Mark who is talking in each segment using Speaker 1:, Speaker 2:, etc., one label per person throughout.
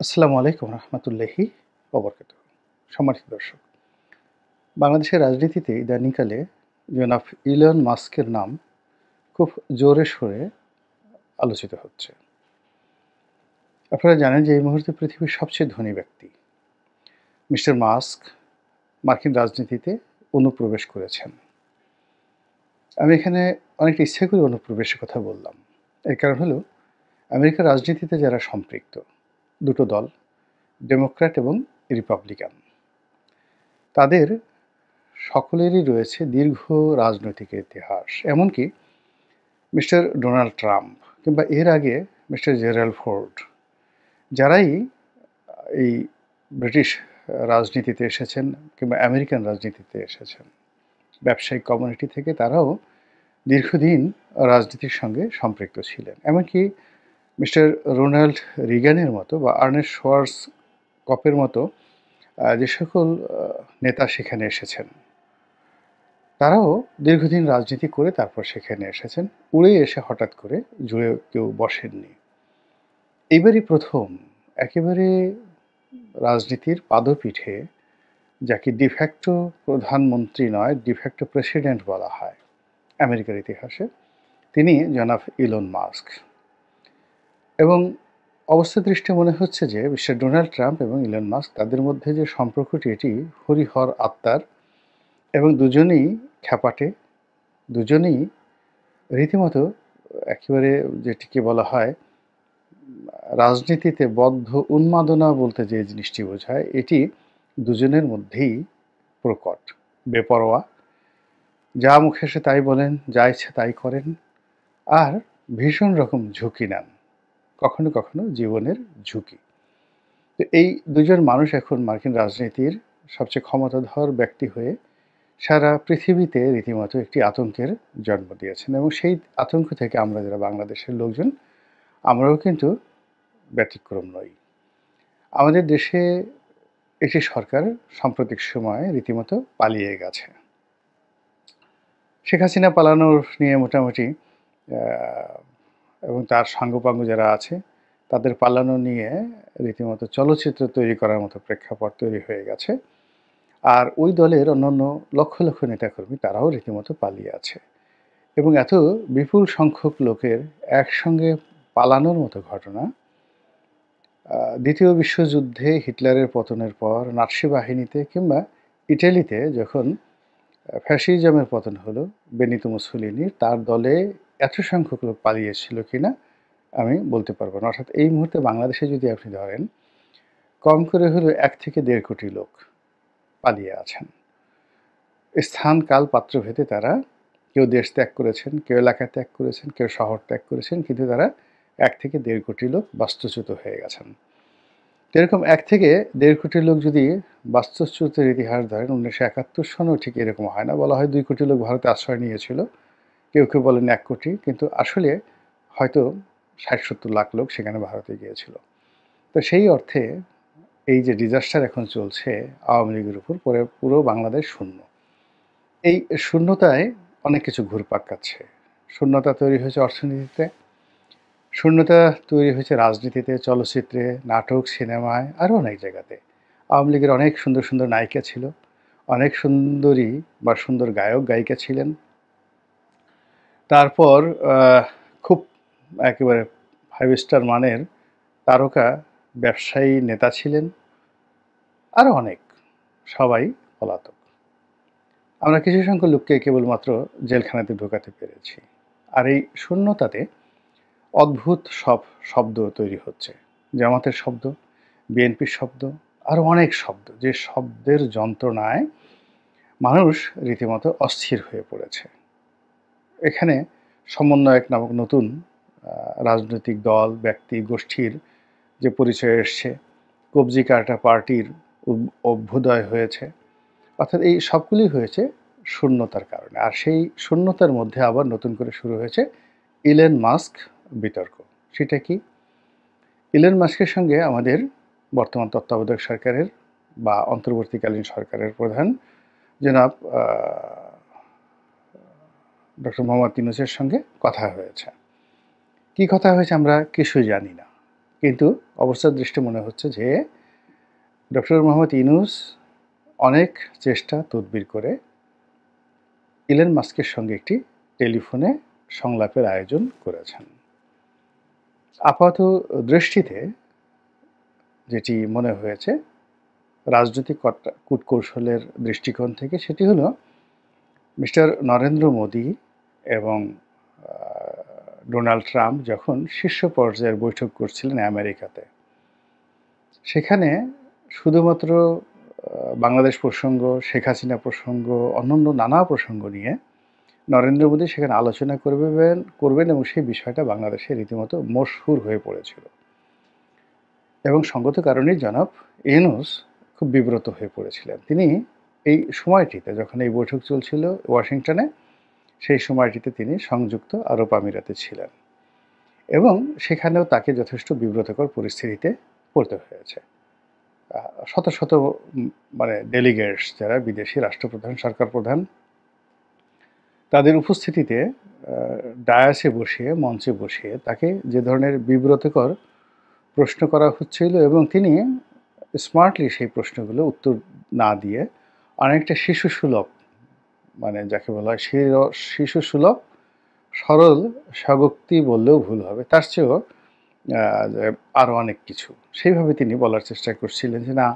Speaker 1: আসসালামু আলাইকুম রহমতুল্লাহি ওবরকাতুহ। সম্মানিত দর্শক, বাংলাদেশের রাজনীতিতে ইদানিংকালে জনাব ইলন মাস্কের নাম খুব জোরে সোরে আলোচিত হচ্ছে। আপনারা জানেন যে এই মুহূর্তে পৃথিবীর সবচেয়ে ধনী ব্যক্তি মিস্টার মাস্ক মার্কিন রাজনীতিতে অনুপ্রবেশ করেছেন। আমি এখানে অনেকটা ইচ্ছে করে অনুপ্রবেশের কথা বললাম। এর কারণ হলো আমেরিকার রাজনীতিতে যারা সম্পৃক্ত দুটো দল, ডেমোক্র্যাট এবং রিপাবলিকান, তাদের সকলেরই রয়েছে দীর্ঘ রাজনৈতিক ইতিহাস। এমনকি মিস্টার ডোনাল্ড ট্রাম্প কিংবা এর আগে মিস্টার জেরাল্ড ফোর্ড, যারাই এই ব্রিটিশ রাজনীতিতে এসেছেন কিংবা আমেরিকান রাজনীতিতে এসেছেন, ব্যবসায়িক কমিউনিটি থেকে তারাও দীর্ঘদিন রাজনীতির সঙ্গে সম্পৃক্ত ছিলেন। এমনকি মিস্টার রোনাল্ড রিগানের মতো বা আর্নেস্ট শোয়ার্জ কপের মতো যে সকল নেতা সেখানে এসেছেন, তারাও দীর্ঘদিন রাজনীতি করে তারপর সেখানে এসেছেন। উড়ে এসে হঠাৎ করে জুড়ে কেউ বসেননি। এইবারই প্রথম একেবারে রাজনীতির পাদপীঠে, যাকে ডিফ্যাক্টো প্রধানমন্ত্রী নয়, ডিফ্যাক্টো প্রেসিডেন্ট বলা হয় আমেরিকার ইতিহাসে, তিনি জনাব ইলন মাস্ক। এবং অবস্থা দৃষ্টে মনে হচ্ছে যে মিস্টার ডোনাল্ড ট্রাম্প এবং ইলন মাস্ক, তাদের মধ্যে যে সম্পর্কটি, এটি হরিহর আত্মার, এবং দুজনেই খ্যাপাটে, দুজনেই রীতিমতো একেবারে যেটিকে বলা হয় রাজনীতিতে বদ্ধ উন্মাদনা বলতে যে জিনিসটি বোঝায়, এটি দুজনের মধ্যেই প্রকট। বেপরোয়া, যা মুখে এসে তাই বলেন, যা ইচ্ছে তাই করেন, আর ভীষণ রকম ঝুঁকি নেন, কখনো কখনো জীবনের ঝুঁকি। তো এই দুজন মানুষ এখন মার্কিন রাজনীতির সবচেয়ে ক্ষমতাধর ব্যক্তি হয়ে সারা পৃথিবীতে রীতিমতো একটি আতঙ্কের জন্ম দিয়েছেন। এবং সেই আতঙ্ক থেকে আমরা যারা বাংলাদেশের লোকজন, আমরাও কিন্তু ব্যতিক্রম নই। আমাদের দেশে একটি সরকার সাম্প্রতিক সময়ে রীতিমতো পালিয়ে গেছে। শেখ হাসিনা পালানোর নিয়ে মোটামুটি এবং তার সাঙ্গপাঙ্গ যারা আছে তাদের পালানো নিয়ে রীতিমতো চলচ্চিত্র তৈরি করার মতো প্রেক্ষাপট তৈরি হয়ে গেছে। আর ওই দলের অন্যান্য লক্ষ লক্ষ নেতাকর্মী, তারাও রীতিমতো পালিয়ে আছে। এবং এত বিপুল সংখ্যক লোকের একসঙ্গে পালানোর মতো ঘটনা দ্বিতীয় বিশ্বযুদ্ধে হিটলারের পতনের পর নাৎসি বাহিনীতে কিংবা ইটালিতে যখন ফ্যাসিজমের পতন হলো বেনিতো মুসোলিনির, তার দলে এত সংখ্যক লোক পালিয়েছিল কিনা আমি বলতে পারবো না। অর্থাৎ এই মুহূর্তে বাংলাদেশে যদি আপনি ধরেন, কম করে হলো 1 থেকে 1.5 কোটি লোক পালিয়ে আছেন। স্থান কাল পাত্রভেদে তারা কেউ দেশ ত্যাগ করেছেন, কেউ এলাকা ত্যাগ করেছেন, কেউ শহর ত্যাগ করেছেন, কিন্তু তারা 1 থেকে 1.5 কোটি লোক বাস্তুচ্যুত হয়ে গেছেন। এরকম 1 থেকে 1.5 কোটি লোক যদি বাস্তুচ্যুতের ইতিহাস ধরেন, 1971 সনেও ঠিক এরকম হয় না। বলা হয় 2 কোটি লোক ভারতে আশ্রয় নিয়েছিল, কেউ কেউ বলেন 1 কোটি, কিন্তু আসলে হয়তো 60-70 লাখ লোক সেখানে ভারতে গিয়েছিল। তো সেই অর্থে এই যে ডিজাস্টার এখন চলছে আওয়ামী লীগের উপর, পরে পুরো বাংলাদেশ শূন্য। এই শূন্যতায় অনেক কিছু ঘুরপাক খাচ্ছে। শূন্যতা তৈরি হয়েছে অর্থনীতিতে, শূন্যতা তৈরি হয়েছে রাজনীতিতে, চলচ্চিত্রে, নাটক, সিনেমায়, আরও অনেক জায়গাতে। আওয়ামী লীগের অনেক সুন্দর সুন্দর নায়িকা ছিল, অনেক সুন্দরী বা সুন্দর গায়ক গায়িকা ছিলেন। তারপর খুব একেবারে 5 স্টার মানের তারকা ব্যবসায়ী নেতা ছিলেন, আরও অনেক। সবাই পলাতক। আমরা কিছু সংখ্যক লোককে কেবলমাত্র জেলখানাতে ঢোকাতে পেরেছি। আর এই শূন্যতাতে অদ্ভুত সব শব্দ তৈরি হচ্ছে। জামাতের শব্দ, বিএনপির শব্দ, আরও অনেক শব্দ, যে শব্দের যন্ত্রণায় মানুষ রীতিমতো অস্থির হয়ে পড়েছে। এখানে সমন্বয়ক নামক নতুন রাজনৈতিক দল, ব্যক্তি, গোষ্ঠীর যে পরিচয় এসছে, কবজি কাটা পার্টির অভ্যুদয় হয়েছে। অর্থাৎ এই সবগুলি হয়েছে শূন্যতার কারণে। আর সেই শূন্যতার মধ্যে আবার নতুন করে শুরু হয়েছে ইলন মাস্ক বিতর্ক। সেটা কি? ইলন মাস্কের সঙ্গে আমাদের বর্তমান তত্ত্বাবধায়ক সরকারের বা অন্তর্বর্তীকালীন সরকারের প্রধান জনাব ডক্টর মোহাম্মদ ইউনূসের সঙ্গে কথা হয়েছে। কি কথা হয়েছে আমরা কিছুই জানি না। কিন্তু অবস্থার দৃষ্টি মনে হচ্ছে যে ডক্টর মোহাম্মদ ইউনূস অনেক চেষ্টা তদবির করে ইলন মাস্কের সঙ্গে একটি টেলিফোনে সংলাপের আয়োজন করেছেন। আপাত দৃষ্টিতে যেটি মনে হয়েছে রাজনৈতিক কূটকৌশলের দৃষ্টিকোণ থেকে, সেটি হলো মিস্টার নরেন্দ্র মোদী এবং ডোনাল্ড ট্রাম্প যখন শীর্ষ পর্যায়ের বৈঠক করছিলেন আমেরিকাতে, সেখানে শুধুমাত্র বাংলাদেশ প্রসঙ্গ, শেখ হাসিনা প্রসঙ্গ, অন্যান্য নানা প্রসঙ্গ নিয়ে নরেন্দ্র মোদী সেখানে আলোচনা করবেন এবং সেই বিষয়টা বাংলাদেশে রীতিমতো মশহুর হয়ে পড়েছিল এবং সঙ্গত কারণেই জনাব ইউনূস খুব বিব্রত হয়ে পড়েছিলেন। তিনি এই সময়টিতে, যখন এই বৈঠক চলছিল ওয়াশিংটনে, সেই সময়টিতে তিনি সংযুক্ত আরব আমিরাতে ছিলেন এবং সেখানেও তাকে যথেষ্ট বিব্রতকর পরিস্থিতিতে পড়তে হয়েছে। শত শত ডেলিগেটস, যারা বিদেশি রাষ্ট্রপ্রধান, সরকার প্রধান, তাদের উপস্থিতিতে ডায়াসে বসিয়ে, মঞ্চে বসিয়ে তাকে যে ধরনের বিব্রতকর প্রশ্ন করা হচ্ছিল এবং তিনি স্মার্টলি সেই প্রশ্নগুলো উত্তর না দিয়ে অনেকটা শিশুসুলভ, যাকে বলা হয় শিশুসুলভ সরল স্বগোক্তি বললেও ভুল হবে, তার চেয়েও আরও অনেক কিছু সেইভাবে তিনি বলার চেষ্টা করছিলেন যে না,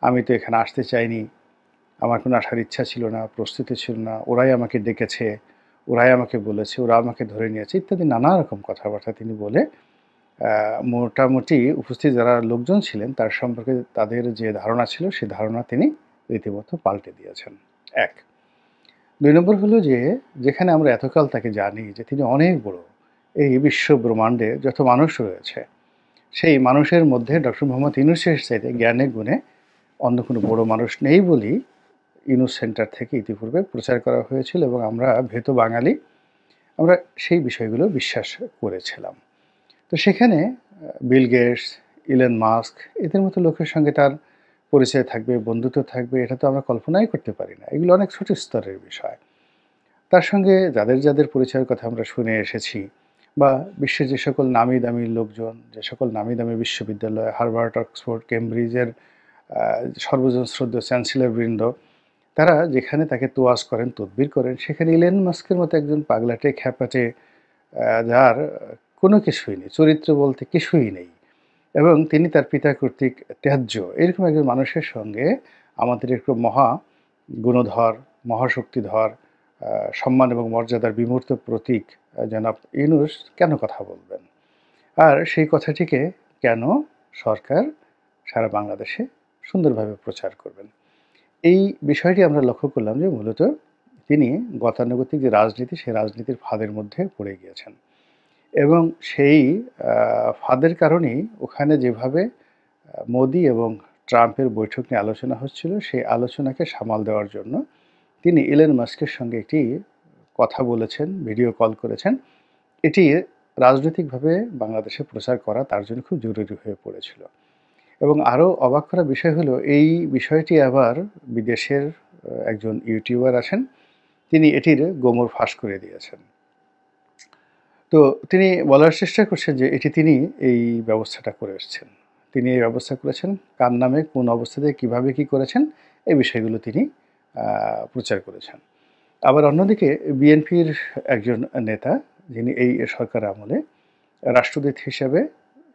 Speaker 1: আমি তো এখানে আসতে চাইনি, আমার কোনো আসার ইচ্ছা ছিল না, প্রস্তুতি ছিল না, ওরাই আমাকে ডেকেছে, ওরাই আমাকে বলেছে, ওরা আমাকে ধরে নিয়েছে, ইত্যাদি নানা রকম কথাবার্তা তিনি বলে মোটামুটি উপস্থিত যারা লোকজন ছিলেন তার সম্পর্কে তাদের যে ধারণা ছিল সেই ধারণা তিনি রীতিমতো পাল্টে দিয়েছেন। ১ ২ নম্বর হলো যে যেখানে আমরা এতকাল তাকে জানি যে তিনি অনেক বড়, এই বিশ্ব ব্রহ্মাণ্ডে যত মানুষ রয়েছে সেই মানুষের মধ্যে ডক্টর মোহাম্মদ ইউনূসের চাইতে জ্ঞানে গুণে অন্য কোনো বড় মানুষ নেই বলেই ইউনূস সেন্টার থেকে ইতিপূর্বে প্রচার করা হয়েছিল এবং আমরা ভেতো বাঙালি, আমরা সেই বিষয়গুলো বিশ্বাস করেছিলাম। তো সেখানে বিল গেটস, ইলন মাস্ক, এদের মতো লোকের সঙ্গে তার পরিচয় থাকবে, বন্ধুত্ব থাকবে, এটা তো আমরা কল্পনাই করতে পারি না। এগুলো অনেক ছোট স্তরের বিষয়। তার সঙ্গে যাদের যাদের পরিচয়ের কথা আমরা শুনে এসেছি, বা বিশ্বের যে সকল নামি দামি লোকজন, যে সকল নামি দামি বিশ্ববিদ্যালয়, হার্ভার্ড, অক্সফোর্ড, কেমব্রিজের সর্বজন শ্রদ্ধেয় চ্যান্সেলর বৃন্দ, তারা যেখানে তাকে তোয়াজ করেন, তদবির করেন, সেখানে ইলন মাস্কের মতো একজন পাগলাটে খ্যাপাটে, যার কোনো কিছুই নেই, চরিত্র বলতে কিছুই নেই, এবং তিনি তার পিতা কর্তৃক ত্যায্য, এরকম একজন মানুষের সঙ্গে আমাদের একটু মহা গুণধর, মহাশক্তিধর, সম্মান এবং মর্যাদার বিমূর্ত প্রতীক জনাব ইউনূস কেন কথা বলবেন? আর সেই কথাটিকে কেন সরকার সারা বাংলাদেশে সুন্দরভাবে প্রচার করবেন? এই বিষয়টি আমরা লক্ষ্য করলাম যে মূলত তিনি গতানুগতিক যে রাজনীতি, সেই রাজনীতির ফাঁদের মধ্যে পড়ে গিয়েছেন এবং সেই ফাঁদের কারণেই ওখানে যেভাবে মোদি এবং ট্রাম্পের বৈঠক নিয়ে আলোচনা হচ্ছিল, সেই আলোচনাকে সামাল দেওয়ার জন্য তিনি ইলন মাস্কের সঙ্গে একটি কথা বলেছেন, ভিডিও কল করেছেন। এটি রাজনৈতিকভাবে বাংলাদেশে প্রচার করা তার জন্য খুব জরুরি হয়ে পড়েছিল এবং আরও অবাক করা বিষয় হলো এই বিষয়টি আবার বিদেশের একজন ইউটিউবার আছেন, তিনি এটির গোমর ফাঁস করে দিয়েছেন। তো তিনি বলার চেষ্টা করছেন যে এটি তিনি এই ব্যবস্থাটা করে এসছেন, তিনি এই ব্যবস্থা করেছেন, কার নামে, কোন অবস্থাতে, কীভাবে কী করেছেন, এই বিষয়গুলো তিনি প্রচার করেছেন। আবার অন্যদিকে বিএনপির একজন নেতা, যিনি এই সরকার আমলে রাষ্ট্রদূত হিসেবে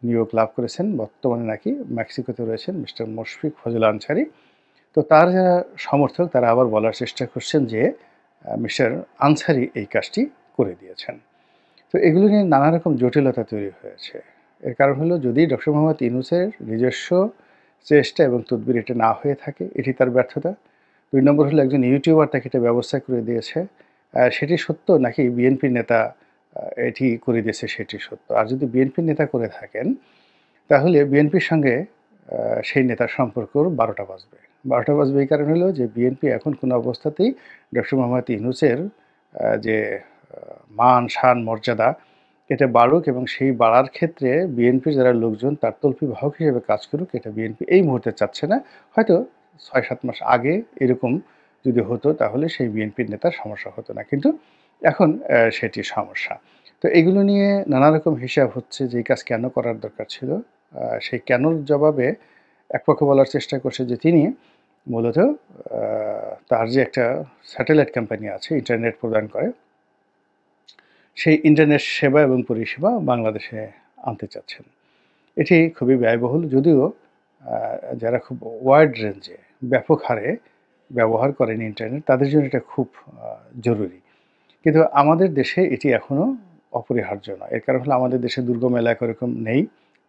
Speaker 1: নিয়োগ লাভ করেছেন, বর্তমানে নাকি মেক্সিকোতে রয়েছেন, মিস্টার মুশফিক ফজল আনসারী। তো তার যারা সমর্থক তারা আবার বলার চেষ্টা করছেন যে মিস্টার আনসারী এই কাজটি করে দিয়েছেন। তো এগুলো নিয়ে নানা রকম জটিলতা তৈরি হয়েছে। এর কারণ হলো, যদি ডক্টর মোহাম্মদ ইউনূসের নিজস্ব চেষ্টা এবং তদবির এটা না হয়ে থাকে, এটি তার ব্যর্থতা। ২ নম্বর হলো একজন ইউটিউবার তাকে এটা ব্যবস্থা করে দিয়েছে, সেটি সত্য, নাকি বিএনপির নেতা এটি করে দিয়েছে সেটি সত্য। আর যদি বিএনপির নেতা করে থাকেন, তাহলে বিএনপির সঙ্গে সেই নেতার সম্পর্কর ১২টা বাজবে। ১২টা বাজবে এই কারণ হলো যে বিএনপি এখন কোনো অবস্থাতেই ডক্টর মোহাম্মদ ইউনূসের যে মান, শান, মর্যাদা, এটা বাড়ুক এবং সেই বাড়ার ক্ষেত্রে বিএনপির যারা লোকজন তার তল্পি বাহক হিসেবে কাজ করুক, এটা বিএনপি এই মুহূর্তে চাচ্ছে না। হয়তো ৬-৭ মাস আগে এরকম যদি হতো তাহলে সেই বিএনপির নেতার সমস্যা হতো না, কিন্তু এখন সেটি সমস্যা। তো তো এগুলো নিয়ে নানা রকম হিসাব হচ্ছে যে এই কাজ কেন করার দরকার ছিল। সেই কেনর জবাবে এক পক্ষ বলার চেষ্টা করছে যে তিনি মূলত তার যে একটা স্যাটেলাইট কোম্পানি আছে ইন্টারনেট প্রদান করে, সেই ইন্টারনেট সেবা এবং পরিষেবা বাংলাদেশে আনতে চাচ্ছেন। এটি খুবই ব্যয়বহুল, যদিও যারা খুব ওয়াইড রেঞ্জে ব্যাপক হারে ব্যবহার করেন ইন্টারনেট তাদের জন্য এটা খুব জরুরি। কিন্তু আমাদের দেশে এটি এখনও অপরিহার্য নয়। এর কারণ হলো আমাদের দেশে দুর্গম এলাকা এরকম নেই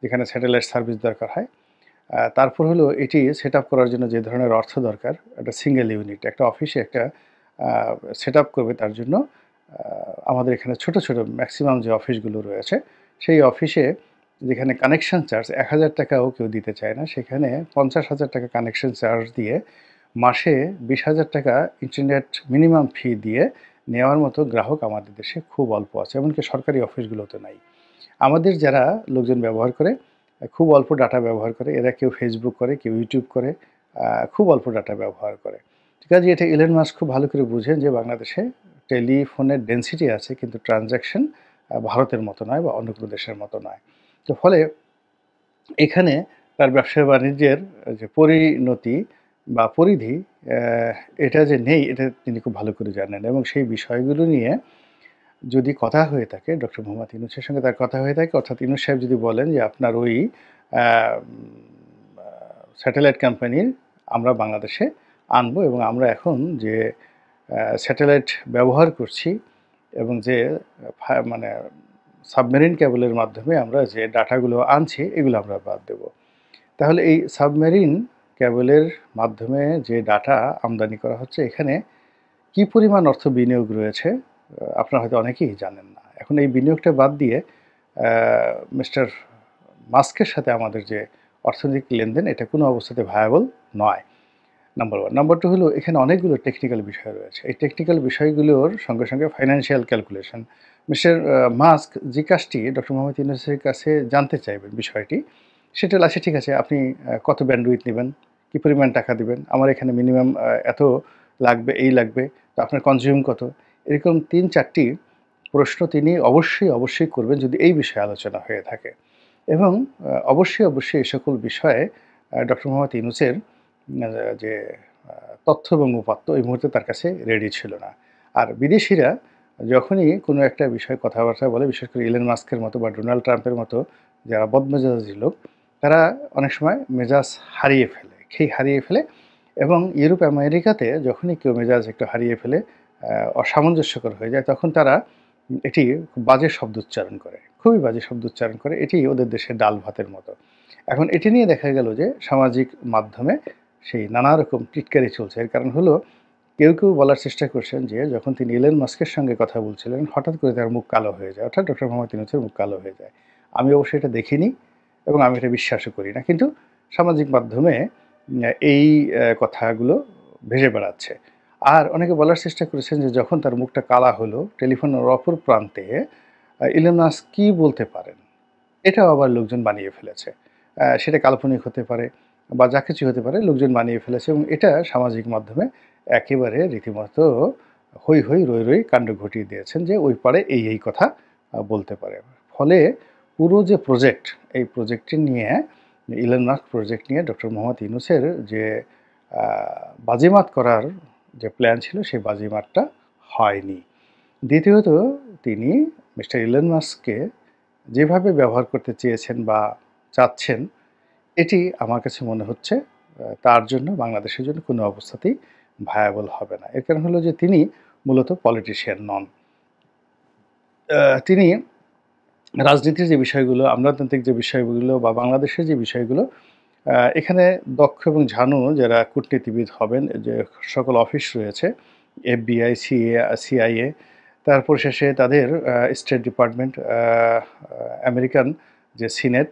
Speaker 1: যেখানে স্যাটেলাইট সার্ভিস দরকার হয়। তারপর হলো এটি সেট আপ করার জন্য যে ধরনের অর্থ দরকার, একটা সিঙ্গেল ইউনিট একটা অফিসে একটা সেট আপ করবে, তার জন্য আমাদের এখানে ছোট ছোট ম্যাক্সিমাম যে অফিসগুলো রয়েছে সেই অফিসে যেখানে কানেকশন চার্জ ১,০০০ টাকাও কেউ দিতে চায় না, সেখানে ৫০,০০০ টাকা কানেকশন চার্জ দিয়ে মাসে ২০,০০০ টাকা ইন্টারনেট মিনিমাম ফি দিয়ে নেওয়ার মতো গ্রাহক আমাদের দেশে খুব অল্প আছে, এমনকি সরকারি অফিসগুলোতে নাই। আমাদের যারা লোকজন ব্যবহার করে, খুব অল্প ডাটা ব্যবহার করে, এরা কেউ ফেসবুক করে, কেউ ইউটিউব করে, খুব অল্প ডাটা ব্যবহার করে। কাজেই এটা ইলন মাস্ক খুব ভালো করে বুঝেন যে বাংলাদেশে টেলিফোনের ডেনসিটি আছে কিন্তু ট্রানজ্যাকশন ভারতের মতো নয় বা অন্য কোনো দেশের মতো নয়। তো ফলে এখানে তার ব্যবসা বাণিজ্যের যে পরিণতি বা পরিধি এটা যে নেই এটা তিনি খুব ভালো করে জানেন, এবং সেই বিষয়গুলো নিয়ে যদি কথা হয়ে থাকে ডক্টর মোহাম্মদ ইউনূসের সঙ্গে তার কথা হয়ে থাকে, অর্থাৎ ইউনূস সাহেব যদি বলেন যে আপনার ওই স্যাটেলাইট কোম্পানির আমরা বাংলাদেশে আনবো, এবং আমরা এখন যে স্যাটেলাইট ব্যবহার করছি এবং যে মানে সাবমেরিন কেবলের মাধ্যমে আমরা যে ডাটাগুলো আনছি এগুলো আমরা বাদ দেব। তাহলে এই সাবমেরিন কেবলের মাধ্যমে যে ডাটা আমদানি করা হচ্ছে এখানে কি পরিমাণ অর্থ বিনিয়োগ রয়েছে আপনারা হয়তো অনেকেই জানেন না। এখন এই বিনিয়োগটা বাদ দিয়ে মিস্টার মাস্কের সাথে আমাদের যে অর্থনৈতিক লেনদেন এটা কোনো অবস্থাতে ভায়াবল নয়, নাম্বার 1। নাম্বার 2 হলো এখানে অনেকগুলো টেকনিক্যাল বিষয় রয়েছে। এই টেকনিক্যাল বিষয়গুলোর সঙ্গে সঙ্গে ফাইন্যান্সিয়াল ক্যালকুলেশন। মিস্টার মাস্ক যে কাজটি ডক্টর মোহাম্মদ ইউনূসের কাছে জানতে চাইবেন বিষয়টি, সেটা হলো আচ্ছা ঠিক আছে আপনি কত ব্যান্ডউইথ নেবেন, কী পরিমাণ টাকা দিবেন, আমার এখানে মিনিমাম এত লাগবে, এই লাগবে, তো আপনার কনজিউম কত, এরকম ৩-৪টি প্রশ্ন তিনি অবশ্যই করবেন যদি এই বিষয়ে আলোচনা হয়ে থাকে। এবং অবশ্যই এই সকল বিষয়ে ডক্টর মোহাম্মদ ইউনূসের যে তথ্য এবং উপাত্ত এই মুহূর্তে তার কাছে রেডি ছিল না। আর বিদেশিরা যখনই কোনো একটা বিষয়ে কথাবার্তা বলে, বিশেষ করে ইলন মাস্কের মতো বা ডোনাল্ড ট্রাম্পের মতো যারা বদমেজাজি লোক, তারা অনেক সময় মেজাজ হারিয়ে ফেলে এবং ইউরোপ আমেরিকাতে যখনই কেউ মেজাজ একটু হারিয়ে ফেলে, অসামঞ্জস্যকর হয়ে যায়, তখন তারা একটি বাজে শব্দ উচ্চারণ করে, খুবই বাজে শব্দ উচ্চারণ করে। এটি ওদের দেশের ডাল ভাতের মতো। এখন এটি নিয়ে দেখা গেল যে সামাজিক মাধ্যমে সেই নানা রকম টিটকারি চলছে। এর কারণ হলো কেউ বলার চেষ্টা করছেন যে যখন তিনি ইলন মাস্কের সঙ্গে কথা বলছিলেন হঠাৎ করে তার মুখ কালো হয়ে যায়, অর্থাৎ ডক্টর মোহাম্মদ ইউনূসের মুখ কালো হয়ে যায়। আমি অবশ্যই এটা দেখিনি এবং আমি এটা বিশ্বাসও করি না, কিন্তু সামাজিক মাধ্যমে এই কথাগুলো ভেসে বেড়াচ্ছে। আর অনেকে বলার চেষ্টা করেছেন যে যখন তার মুখটা কালা হলো, টেলিফোনের অপর প্রান্তে ইলন মাস্ক কী বলতে পারেন এটাও আবার লোকজন বানিয়ে ফেলেছে। সেটা কাল্পনিক হতে পারে বা যা কিছু হতে পারে, লোকজন বানিয়ে ফেলেছে এবং এটা সামাজিক মাধ্যমে একেবারে রীতিমতো হৈ রৈ কাণ্ড ঘটিয়ে দিয়েছেন যে ওই পারে এই কথা বলতে পারে। ফলে পুরো যে প্রজেক্ট, এই প্রজেক্টটি নিয়ে ইলন মাস্ক প্রজেক্ট নিয়ে ডক্টর মোহাম্মদ ইউনূসের যে বাজিমাত করার যে প্ল্যান ছিল সেই বাজিমাতটা হয়নি। দ্বিতীয়ত তিনি মিস্টার ইলন মাস্ককে যেভাবে ব্যবহার করতে চেয়েছেন বা চাচ্ছেন, এটি আমার কাছে মনে হচ্ছে তার জন্য বাংলাদেশের জন্য কোনো অবস্থাতেই ভায়াবল হবে না। এর কারণ হলো যে তিনি মূলত পলিটিশিয়ান নন। তিনি রাজনীতির যে বিষয়গুলো, আমলাতান্ত্রিক যে বিষয়গুলো বা বাংলাদেশের যে বিষয়গুলো, এখানে দক্ষ এবং ঝানু যারা কূটনীতিবিদ হবেন, যে সকল অফিস রয়েছে, FBI, CIA, তারপর শেষে তাদের স্টেট ডিপার্টমেন্ট, আমেরিকান যে সিনেট,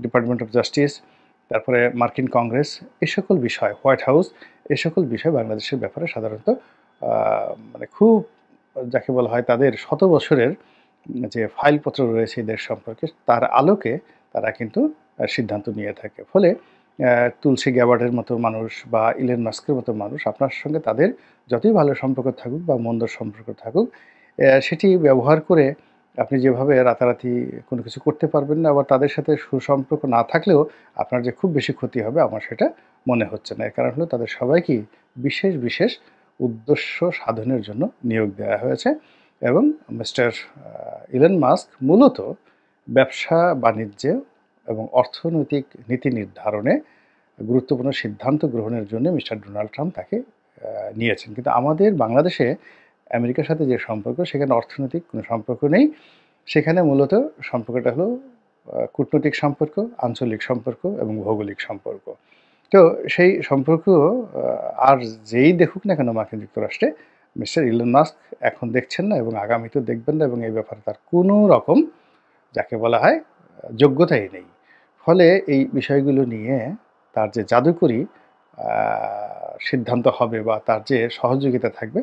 Speaker 1: ডিপার্টমেন্ট অফ জাস্টিস, তারপরে মার্কিন কংগ্রেস, এই সকল বিষয়, হোয়াইট হাউস, এই সকল বিষয় বাংলাদেশের ব্যাপারে সাধারণত মানে খুব যাকে বলা হয় তাদের শত বছরের যে ফাইলপত্র রয়েছে এদের সম্পর্কে, তার আলোকে তারা কিন্তু সিদ্ধান্ত নিয়ে থাকে। ফলে তুলসী গ্যাবার্ডের মতো মানুষ বা ইলন মাস্কের মতো মানুষ, আপনার সঙ্গে তাদের যতই ভালো সম্পর্ক থাকুক বা মন্দ সম্পর্ক থাকুক, সেটি ব্যবহার করে আপনি যেভাবে রাতারাতি কোনো কিছু করতে পারবেন না, আবার তাদের সাথে সুসম্পর্ক না থাকলেও আপনার যে খুব বেশি ক্ষতি হবে আমার সেটা মনে হচ্ছে না। এর কারণ হলো তাদের সবাইকেই বিশেষ, বিশেষ উদ্দেশ্য সাধনের জন্য নিয়োগ দেওয়া হয়েছে এবং মিস্টার ইলন মাস্ক মূলত ব্যবসা-বাণিজ্যে এবং অর্থনৈতিক নীতি নির্ধারণে গুরুত্বপূর্ণ সিদ্ধান্ত গ্রহণের জন্য মিস্টার ডোনাল্ড ট্রাম্প তাকে নিয়েছেন। কিন্তু আমাদের বাংলাদেশে আমেরিকার সাথে যে সম্পর্ক সেখানে অর্থনৈতিক কোনো সম্পর্ক নেই। সেখানে মূলত সম্পর্কটা হলো কূটনৈতিক সম্পর্ক, আঞ্চলিক সম্পর্ক এবং ভৌগোলিক সম্পর্ক। তো সেই সম্পর্ক আর যেই দেখুক না কেন মার্কিন যুক্তরাষ্ট্রে, মিস্টার ইলন মাস্ক এখন দেখছেন না এবং আগামীতেও দেখবেন না এবং এই ব্যাপারে তার কোনো রকম যাকে বলা হয় যোগ্যতাই নেই। ফলে এই বিষয়গুলো নিয়ে তার যে জাদুকরি সিদ্ধান্ত হবে বা তার যে সহযোগিতা থাকবে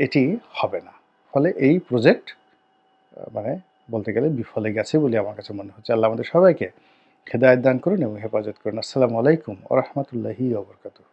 Speaker 1: এটি হবে না। ফলে এই প্রজেক্ট মানে বলতে গেলে বিফলে গেছে বলে আমার কাছে মনে হচ্ছে। আল্লাহ আমাদের সবাইকে হেদায়েত দান করুন এবং হেফাজত করুন। আসসালামু আলাইকুম ওয়া রাহমাতুল্লাহি ওয়া বারাকাতুহু।